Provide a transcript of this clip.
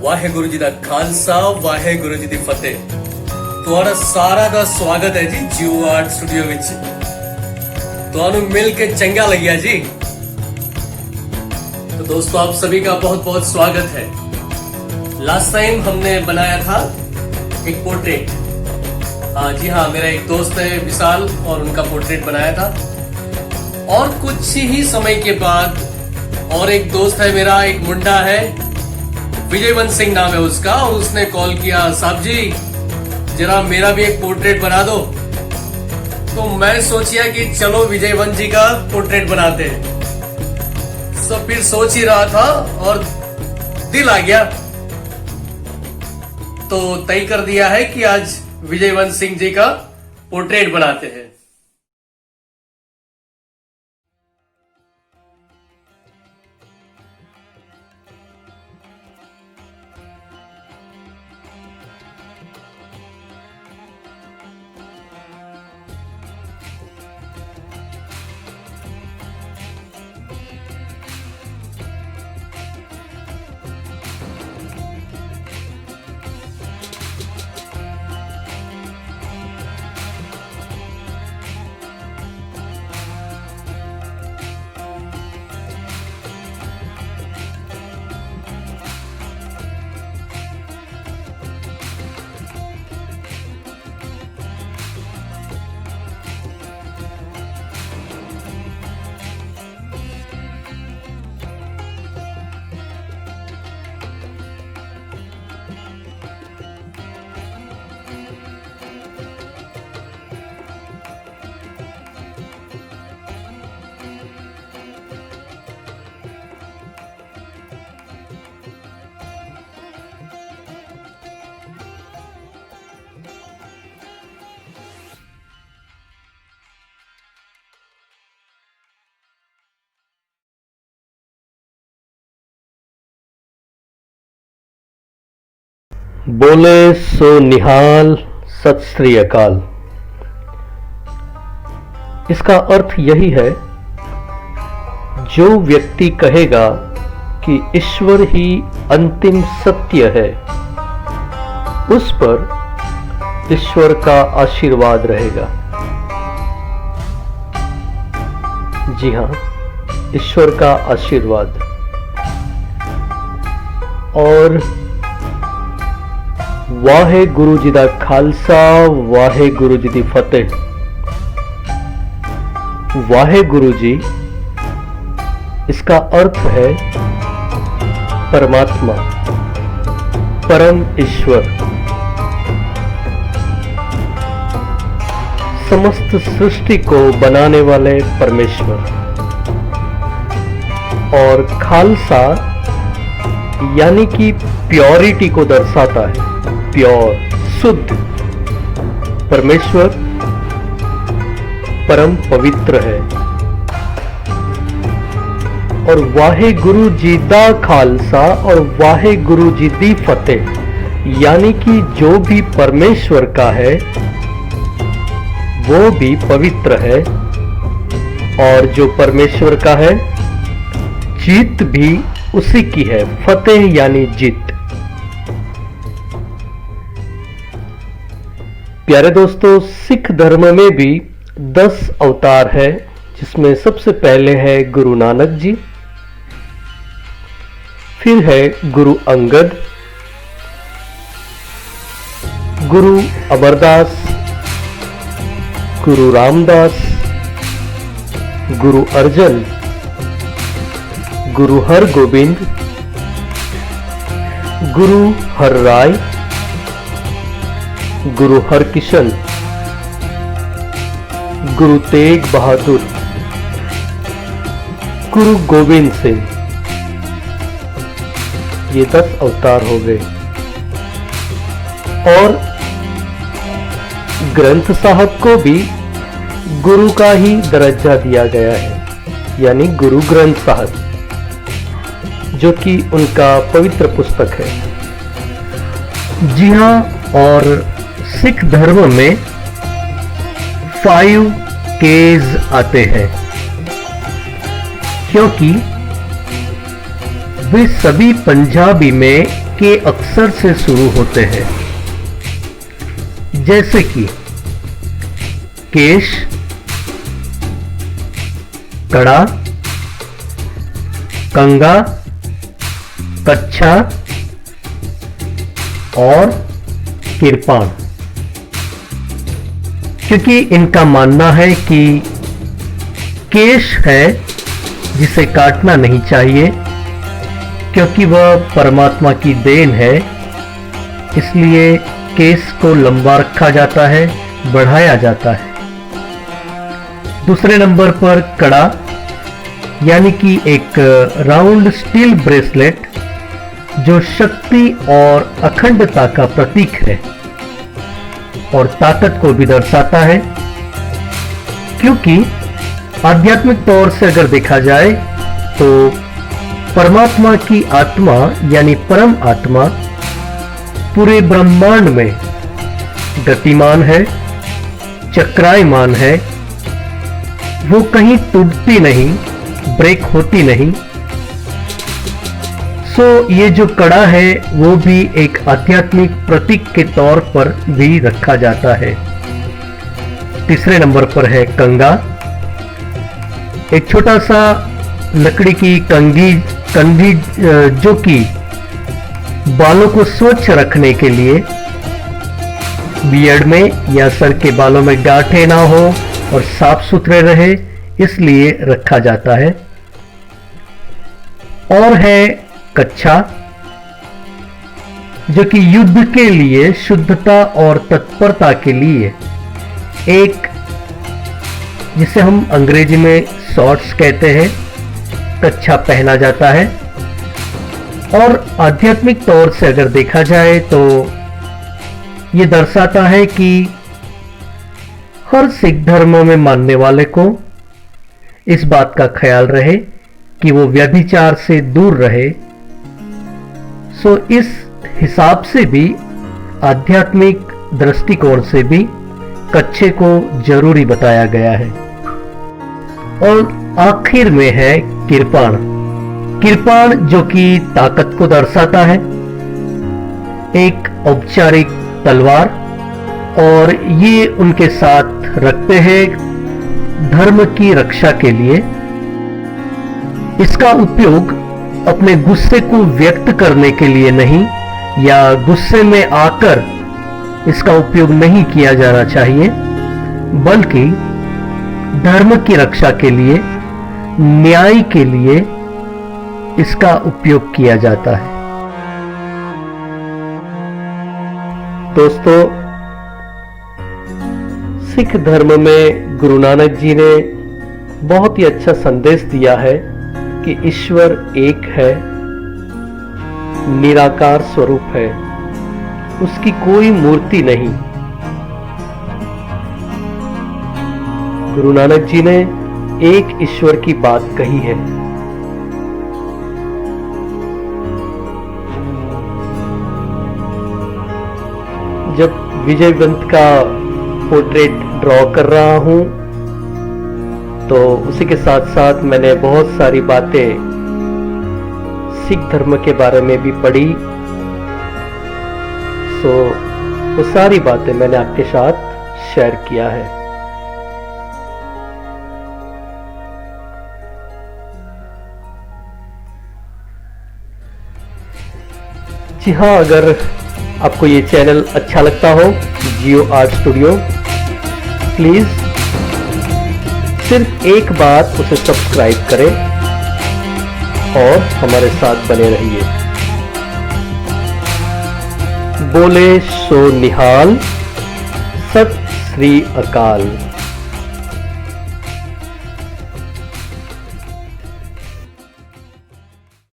ਵਾਹਿਗੁਰੂ ਜੀ ਦਾ ਖਾਲਸਾ ਵਾਹਿਗੁਰੂ ਜੀ ਦੀ ਫਤਿਹ। ਤੁਹਾਡਾ ਸਾਰਾ ਦਾ ਸਵਾਗਤ ਹੈ ਜੀ ਜਿਓ ਆर्ट स्टूडियो ਵਿੱਚ। ਤੁਹਾਨੂੰ मिल के चंगा लगिया जी। तो दोस्तों आप सभी का बहुत बहुत स्वागत है। लास्ट टाइम हमने बनाया था एक पोर्ट्रेट। हाँ जी हाँ, मेरा एक दोस्त है विशाल और उनका पोर्ट्रेट बनाया था। और कुछ ही समय के बाद और एक दोस्त है मेरा, एक मुंडा है, विजयवंत सिंह नाम है उसका, और उसने कॉल किया, साहब जी जरा मेरा भी एक पोर्ट्रेट बना दो। तो मैं सोचिया कि चलो विजयवंत जी का पोर्ट्रेट बनाते हैं। तो फिर सोच ही रहा था और दिल आ गया, तो तय कर दिया है कि आज विजयवंत सिंह जी का पोर्ट्रेट बनाते हैं। बोले सो निहाल, सत श्री अकाल। इसका अर्थ यही है, जो व्यक्ति कहेगा कि ईश्वर ही अंतिम सत्य है, उस पर ईश्वर का आशीर्वाद रहेगा। जी हां, ईश्वर का आशीर्वाद। और वाहेगुरु जी दा खालसा वाहेगुरु जी दी फतेह। वाहेगुरु जी, इसका अर्थ है परमात्मा, परम ईश्वर, समस्त सृष्टि को बनाने वाले परमेश्वर। और खालसा यानी कि प्योरिटी को दर्शाता है, प्योर, शुद्ध। परमेश्वर परम पवित्र है। और वाहेगुरु जी दा खालसा और वाहेगुरु जी दी फतेह, यानी कि जो भी परमेश्वर का है वो भी पवित्र है, और जो परमेश्वर का है जीत भी उसी की है। फतेह यानी जीत। प्यारे दोस्तों, सिख धर्म में भी 10 अवतार है, जिसमें सबसे पहले है गुरु नानक जी, फिर है गुरु अंगद, गुरु अमरदास, गुरु रामदास, गुरु अर्जन, गुरु हरगोबिंद, गुरु हरराय, गुरु हरकिशन, गुरु तेग बहादुर, गुरु गोविंद सिंह। ये 10 अवतार हो गए। और ग्रंथ साहब को भी गुरु का ही दर्जा दिया गया है, यानी गुरु ग्रंथ साहब, जो कि उनका पवित्र पुस्तक है। जी हां, और सिख धर्म में 5 Ks आते हैं, क्योंकि वे सभी पंजाबी में के अक्षर से शुरू होते हैं, जैसे कि केश, कड़ा, कंगा, कच्छा और किरपाण। क्योंकि इनका मानना है कि केश है जिसे काटना नहीं चाहिए, क्योंकि वह परमात्मा की देन है, इसलिए केश को लंबा रखा जाता है, बढ़ाया जाता है। दूसरे नंबर पर कड़ा, यानी कि एक राउंड स्टील ब्रेसलेट जो शक्ति और अखंडता का प्रतीक है और ताकत को भी दर्शाता है। क्योंकि आध्यात्मिक तौर से अगर देखा जाए तो परमात्मा की आत्मा यानी परम आत्मा पूरे ब्रह्मांड में गतिमान है, चक्रायमान है, वो कहीं टूटती नहीं, ब्रेक होती नहीं। सो ये जो कड़ा है वो भी एक आध्यात्मिक प्रतीक के तौर पर भी रखा जाता है। तीसरे नंबर पर है कंगा, एक छोटा सा लकड़ी की कंघी जो कि बालों को स्वच्छ रखने के लिए बियर्ड में या सर के बालों में गांठें ना हो और साफ सुथरे रहे, इसलिए रखा जाता है। और है कच्छा, जो कि युद्ध के लिए शुद्धता और तत्परता के लिए एक, जिसे हम अंग्रेजी में शॉर्ट्स कहते हैं, कच्छा पहना जाता है। और आध्यात्मिक तौर से अगर देखा जाए तो यह दर्शाता है कि हर सिख धर्म में मानने वाले को इस बात का ख्याल रहे कि वो व्यभिचार से दूर रहे। सो इस हिसाब से भी, आध्यात्मिक दृष्टिकोण से भी कच्छे को जरूरी बताया गया है। और आखिर में है किरपाण। किरपाण जो कि ताकत को दर्शाता है, एक औपचारिक तलवार, और ये उनके साथ रखते हैं धर्म की रक्षा के लिए। इसका उपयोग अपने गुस्से को व्यक्त करने के लिए नहीं, या गुस्से में आकर इसका उपयोग नहीं किया जाना चाहिए, बल्कि धर्म की रक्षा के लिए, न्याय के लिए इसका उपयोग किया जाता है। दोस्तों, सिख धर्म में गुरु नानक जी ने बहुत ही अच्छा संदेश दिया है कि ईश्वर एक है, निराकार स्वरूप है, उसकी कोई मूर्ति नहीं। गुरु नानक जी ने एक ईश्वर की बात कही है। जब विजयवंत का पोर्ट्रेट ड्रॉ कर रहा हूं तो उसी के साथ साथ मैंने बहुत सारी बातें सिख धर्म के बारे में भी पढ़ी। सो वो सारी बातें मैंने आपके साथ शेयर किया है। जी हाँ, अगर आपको ये चैनल अच्छा लगता हो, जियो आर्ट स्टूडियो, प्लीज सिर्फ एक बार उसे सब्सक्राइब करें और हमारे साथ बने रहिए। बोले सो निहाल, सत श्री अकाल।